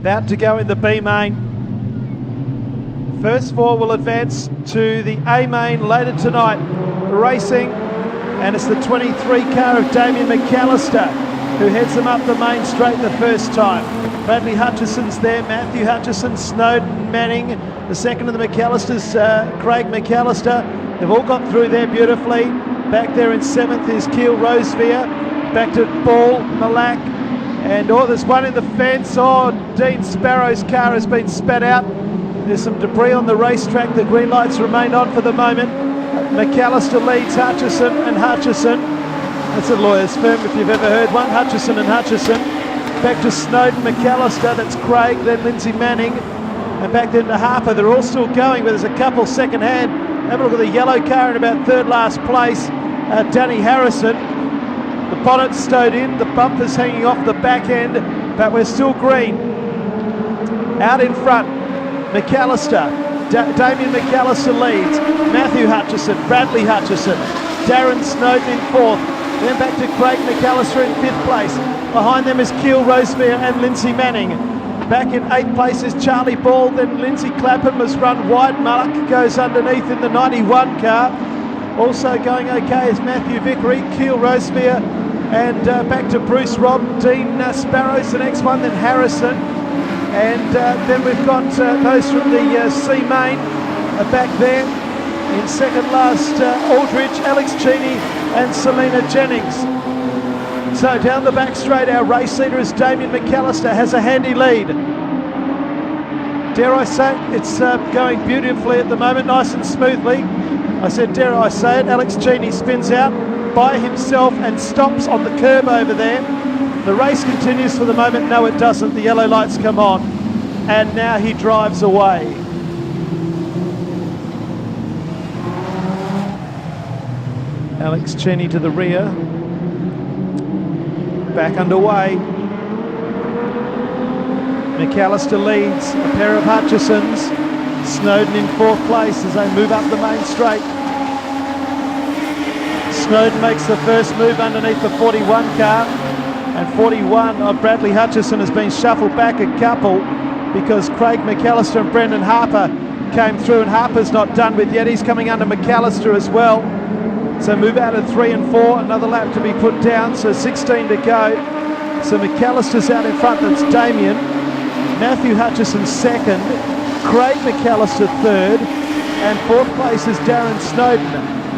About to go in the B main. First four will advance to the A main later tonight. Racing, and it's the 23 car of Damien McAllister who heads them up the main straight the first time. Bradley Hutchison's there, Matthew Hutchison, Snowden, Manning, the second of the McAllisters, Craig McAllister. They've all got through there beautifully. Back there in seventh is Keel Rosevear. Back to Ball, Malak, and there's one in the fence. Dean Sparrow's car has been spat out. There's some debris on the racetrack. The green lights remain on for the moment. McAllister leads Hutchison and Hutchison. That's a lawyer's firm if you've ever heard one. Hutchison and Hutchison. Back to Snowden, McAllister, that's Craig, then Lindsay Manning. And back then to Harper. They're all still going, but there's a couple second hand. Have a look at the yellow car in about third last place. Danny Harrison. The bonnet's stowed in, the bumper's hanging off the back end, but we're still green. Out in front, McAllister. Damien McAllister leads. Matthew Hutchison, Bradley Hutchison, Darren Snowden in fourth. Then back to Craig McAllister in fifth place. Behind them is Keel Rosevear and Lindsay Manning. Back in eighth place is Charlie Ball. Then Lindsay Clapham has run wide. Mullock goes underneath in the 91 car. Also going okay is Matthew Vickery, Keel Rosevear, and back to Bruce Robb. Dean Sparrow's the next one, then Harrison. And then we've got those from the C main back there. In second last, Aldridge, Alex Cheney and Selena Jennings. So down the back straight, our race leader is Damien McAllister, has a handy lead. Dare I say it, it's going beautifully at the moment, nice and smoothly. I said, dare I say it, Alex Cheney spins out by himself and stops on the curb over there. The race continues for the moment. No, it doesn't. The yellow lights come on. And now he drives away. Alex Cheney to the rear. Back underway. McAllister leads. A pair of Hutchisons. Snowden in fourth place as they move up the main straight. Snowden makes the first move underneath the 41 car, and 41 of Bradley Hutchison has been shuffled back a couple because Craig McAllister and Brendan Harper came through, and Harper's not done with yet. He's coming under McAllister as well. So move out of 3 and 4, another lap to be put down, so 16 to go. So McAllister's out in front, that's Damien. Matthew Hutchison second, Craig McAllister third, and fourth place is Darren Snowden.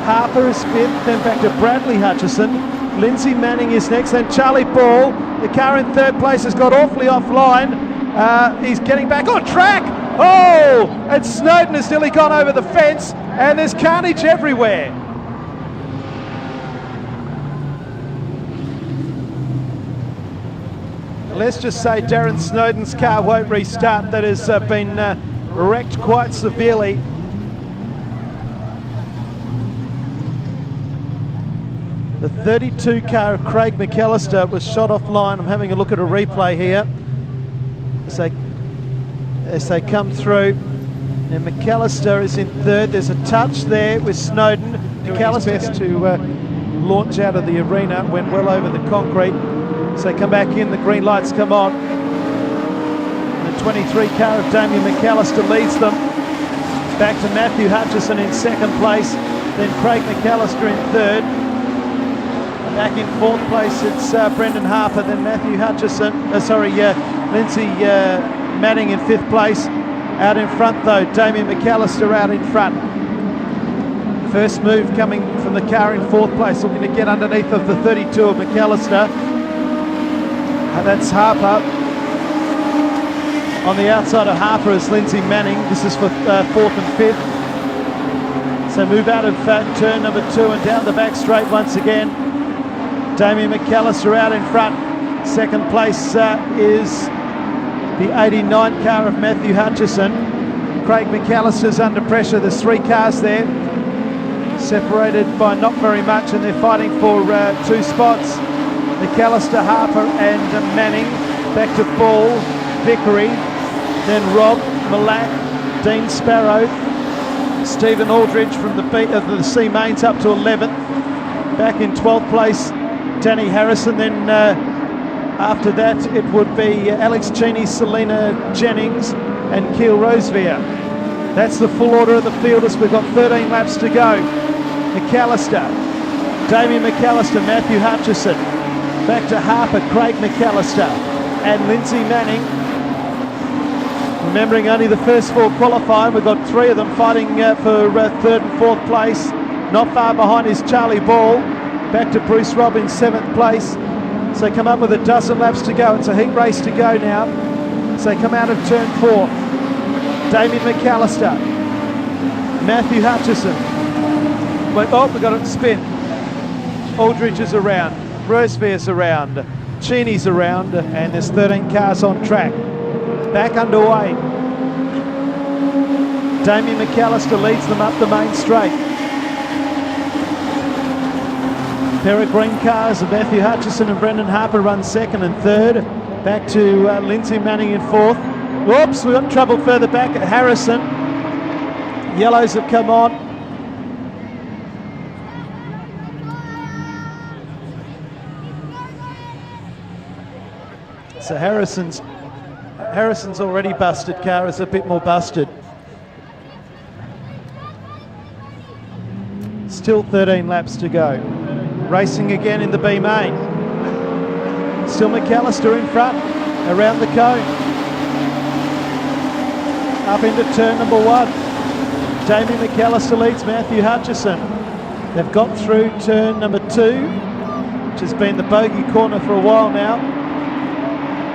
Harper is fifth, then back to Bradley Hutchison. Lindsay Manning is next, then Charlie Ball. The car in third place has got awfully offline. He's getting back on track. And Snowden has nearly gone over the fence, and there's carnage everywhere. Let's just say Darren Snowden's car won't restart. That has been wrecked quite severely. The 32 car of Craig McAllister was shot offline. I'm having a look at a replay here as they come through. And McAllister is in third. There's a touch there with Snowden. McAllister to launch out of the arena, went well over the concrete. So they come back in, the green lights come on. The 23 car of Damien McAllister leads them. Back to Matthew Hutchison in second place, then Craig McAllister in third. Back in fourth place, it's Brendan Harper, then Matthew Hutchison, Lindsay Manning in fifth place. Out in front though, Damien McAllister out in front. First move coming from the car in fourth place, looking to get underneath of the 32 of McAllister. That's Harper. On the outside of Harper is Lindsay Manning. This is for fourth and fifth. So move out of turn number 2 and down the back straight once again. Damien McAllister out in front. Second place is the 89 car of Matthew Hutchison. Craig McAllister's under pressure. There's 3 cars there, separated by not very much, and they're fighting for 2 spots. McAllister, Harper and Manning. Back to Ball, Vickery, then Robb, Malak, Dean Sparrow, Stephen Aldridge from the C mains up to 11th. Back in 12th place, Danny Harrison, then After that, it would be Alex Cheney, Selena Jennings and Keel Rosevear. That's the full order of the fielders. We've got 13 laps to go. McAllister, Damien McAllister, Matthew Hutchison. Back to Harper, Craig McAllister and Lindsay Manning. Remembering only the first four qualifying, we've got three of them fighting for third and fourth place. Not far behind is Charlie Ball. Back to Bruce Robb in 7th place. So come up with a dozen laps to go. It's a heat race to go now. So come out of turn 4. Damien McAllister, Matthew Hutchison. We've got it to spin. Aldridge is around, Rosevear's around, Cheney's around, and there's 13 cars on track. Back underway. Damien McAllister leads them up the main straight. Pair of green cars of Matthew Hutchison and Brendan Harper run second and third. Back to Lindsay Manning in fourth. Whoops, we've got trouble further back at Harrison. Yellows have come on. So Harrison's already busted. Car is a bit more busted. Still 13 laps to go. Racing again in the B main. Still McAllister in front, around the cone. Up into turn number 1. Damien McAllister leads Matthew Hutchison. They've got through turn number 2, which has been the bogey corner for a while now.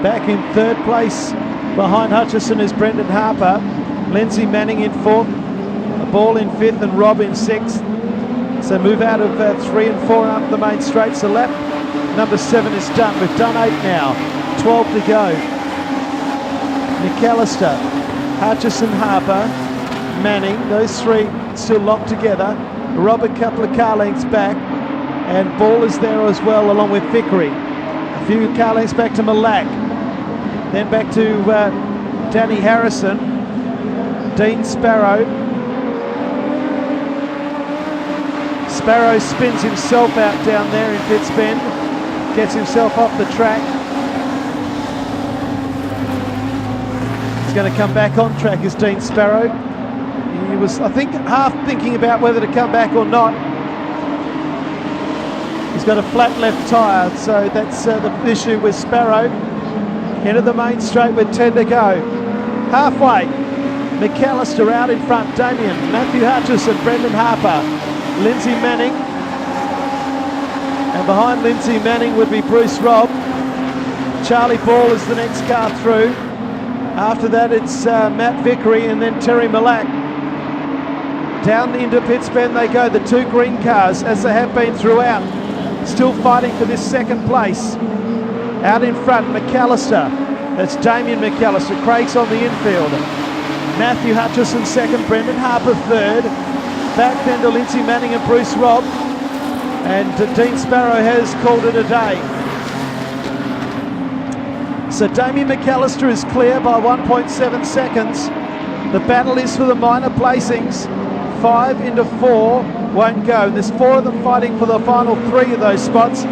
Back in third place behind Hutchison is Brendan Harper. Lindsay Manning in 4th. A Ball in 5th and Robb in 6th. So move out of 3 and 4 up the main straight. So lap number 7 is done. We've done 8 now. 12 to go. McAllister, Hutchison, Harper, Manning. Those three still locked together. Robb a couple of car lengths back. And Ball is there as well along with Vickery. A few car lengths back to Malak. Then back to Danny Harrison. Dean Sparrow. Sparrow spins himself out down there in Pitts Bend, gets himself off the track. He's going to come back on track as Dean Sparrow. He was, I think, half thinking about whether to come back or not. He's got a flat left tyre, so that's the issue with Sparrow. Into the main straight with 10 to go. Halfway, McAllister out in front, Damien, Matthew Hutchison, Brendan Harper, Lindsay Manning, and behind Lindsay Manning would be Bruce Robb. Charlie Ball is the next car through. After that it's Matt Vickery and then Terry Malak. Down into Pitts Bend they go, the 2 green cars, as they have been throughout. Still fighting for this 2nd place. Out in front, McAllister. That's Damien McAllister. Craig's on the infield. Matthew Hutchison 2nd, Brendan Harper 3rd. Back then to Lindsay Manning and Bruce Robb. And Dean Sparrow has called it a day. So Damien McAllister is clear by 1.7 seconds. The battle is for the minor placings. 5 into 4 won't go. There's 4 of them fighting for the final 3 of those spots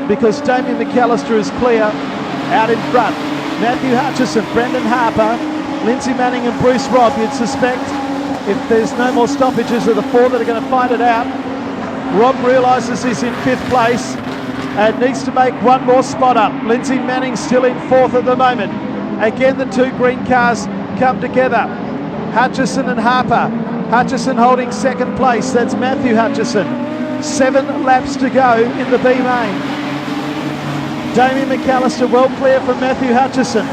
because Damien McAllister is clear out in front. Matthew Hutchison, Brendan Harper, Lindsay Manning and Bruce Robb, you'd suspect, if there's no more stoppages, are the 4 that are going to fight it out. Robb realises he's in 5th place and needs to make 1 more spot up. Lindsay Manning still in 4th at the moment. Again, the 2 green cars come together. Hutchison and Harper. Hutchison holding 2nd place. That's Matthew Hutchison. 7 laps to go in the B main. Damien McAllister well clear from Matthew Hutchison.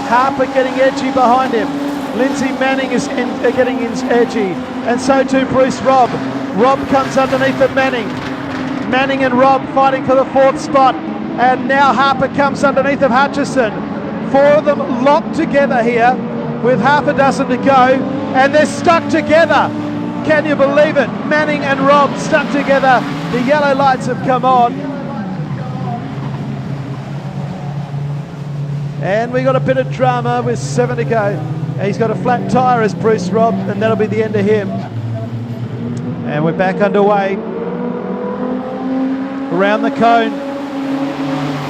Harper getting edgy behind him. Lindsay Manning is getting edgy, and so too Bruce Robb. Robb comes underneath of Manning. Manning and Robb fighting for the 4th spot, and now Harper comes underneath of Hutchison. 4 of them locked together here with half a dozen to go, and they're stuck together. Can you believe it? Manning and Robb stuck together. The yellow lights have come on. And we got a bit of drama with 7 to go. He's got a flat tyre as Bruce Robb, and that'll be the end of him. And we're back underway. Around the cone.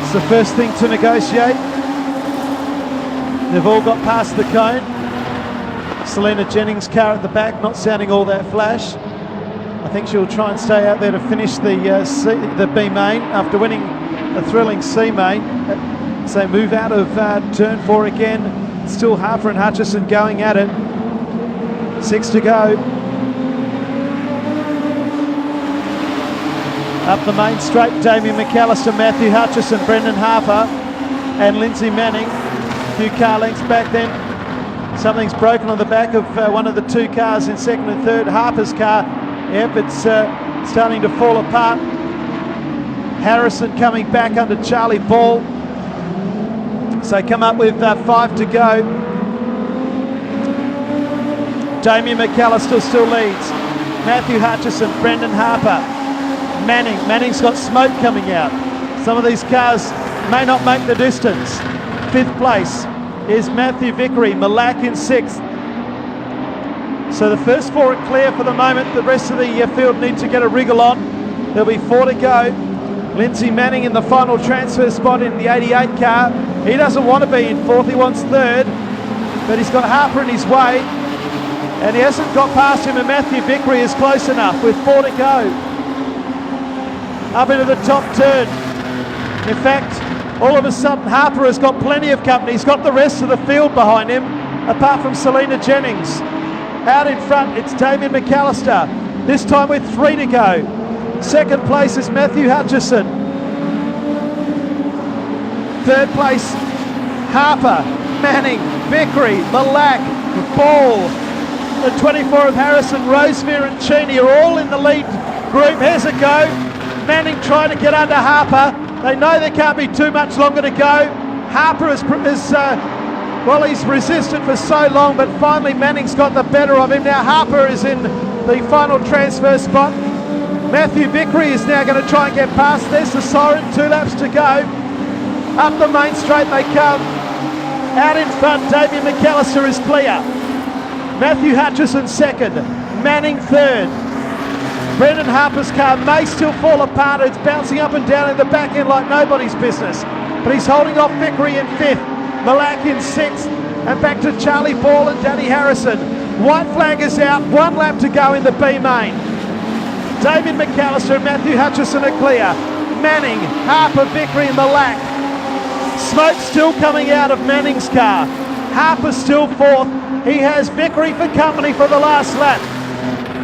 It's the first thing to negotiate. They've all got past the cone. Selena Jennings' car at the back, not sounding all that flash. I think she'll try and stay out there to finish the B main after winning a thrilling C main. So they move out of turn 4 again. Still Harper and Hutchison going at it. 6 to go. Up the main straight, Damien McAllister, Matthew Hutchison, Brendan Harper and Lindsay Manning. A few car lengths back then. Something's broken on the back of one of the two cars in second and third. Harper's car, yep, it's starting to fall apart. Harrison coming back under Charlie Ball. So come up with 5 to go. Damien McAllister still leads. Matthew Hutchison, Brendan Harper. Manning's got smoke coming out. Some of these cars may not make the distance. 5th place is Matthew Vickery, Malak in 6th. So the first 4 are clear for the moment. The rest of the field need to get a wriggle on. There'll be 4 to go. Lindsay Manning in the final transfer spot in the 88 car. He doesn't want to be in 4th, he wants 3rd, but he's got Harper in his way, and he hasn't got past him, and Matthew Vickery is close enough with 4 to go. Up into the top turn. In fact, all of a sudden Harper has got plenty of company. He's got the rest of the field behind him, apart from Selena Jennings. Out in front, it's Damien McAllister, this time with 3 to go. 2nd place is Matthew Hutchison. 3rd place, Harper, Manning, Vickery, Malak, Ball. The 24 of Harrison, Rosemere and Cheney are all in the lead group. Here's a go. Manning trying to get under Harper. They know there can't be too much longer to go. Harper is well, he's resisted for so long, but finally Manning's got the better of him. Now Harper is in the final transfer spot. Matthew Vickery is now going to try and get past. There's the siren, 2 laps to go. Up the main straight they come. Out in front, Damien McAllister is clear. Matthew Hutchison 2nd, Manning 3rd. Brendan Harper's car may still fall apart. It's bouncing up and down in the back end like nobody's business. But he's holding off Vickery in 5th, Malak in 6th, and back to Charlie Ball and Danny Harrison. White flag is out, 1 lap to go in the B main. Damien McAllister and Matthew Hutchison are clear. Manning, Harper, Vickery and Malak. Smoke still coming out of Manning's car. Harper still 4th. He has Vickery for company for the last lap.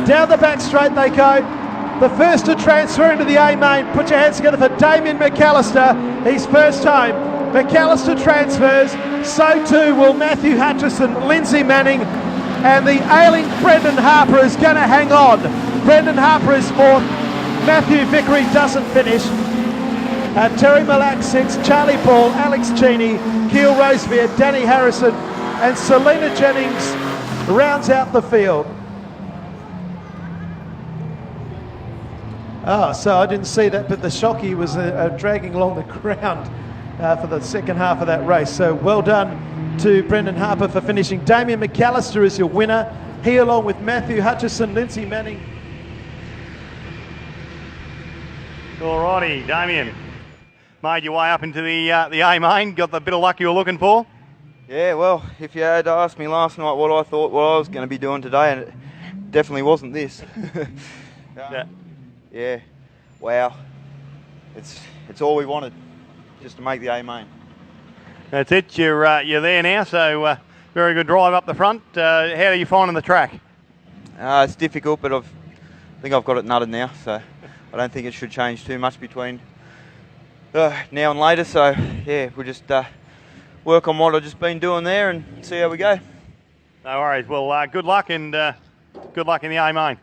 Down the back straight they go. The first to transfer into the A main. Put your hands together for Damien McAllister. He's first home. McAllister transfers. So too will Matthew Hutchison, Lindsay Manning, and the ailing Brendan Harper is going to hang on. Brendan Harper is 4th. Matthew Vickery doesn't finish. Terry Malak 6th. Charlie Ball, Alex Cheney, Keel Rosevear, Danny Harrison, and Selena Jennings rounds out the field. Oh, so I didn't see that, but the Shockey was dragging along the ground for the second half of that race. So well done to Brendan Harper for finishing. Damien McAllister is your winner. He, along with Matthew Hutchison, Lindsay Manning. Alrighty, Damien, made your way up into the A main. Got the bit of luck you were looking for. Yeah, well, if you had asked me last night what I thought what I was going to be doing today, and it definitely wasn't this. Yeah, wow, it's all we wanted, just to make the A main. That's it. You're there now. So very good drive up the front. How are you finding the track? It's difficult, but I think I've got it nutted now. So I don't think it should change too much between now and later. So yeah, we'll just work on what I've just been doing there and see how we go. No worries. Well, good luck and good luck in the A main.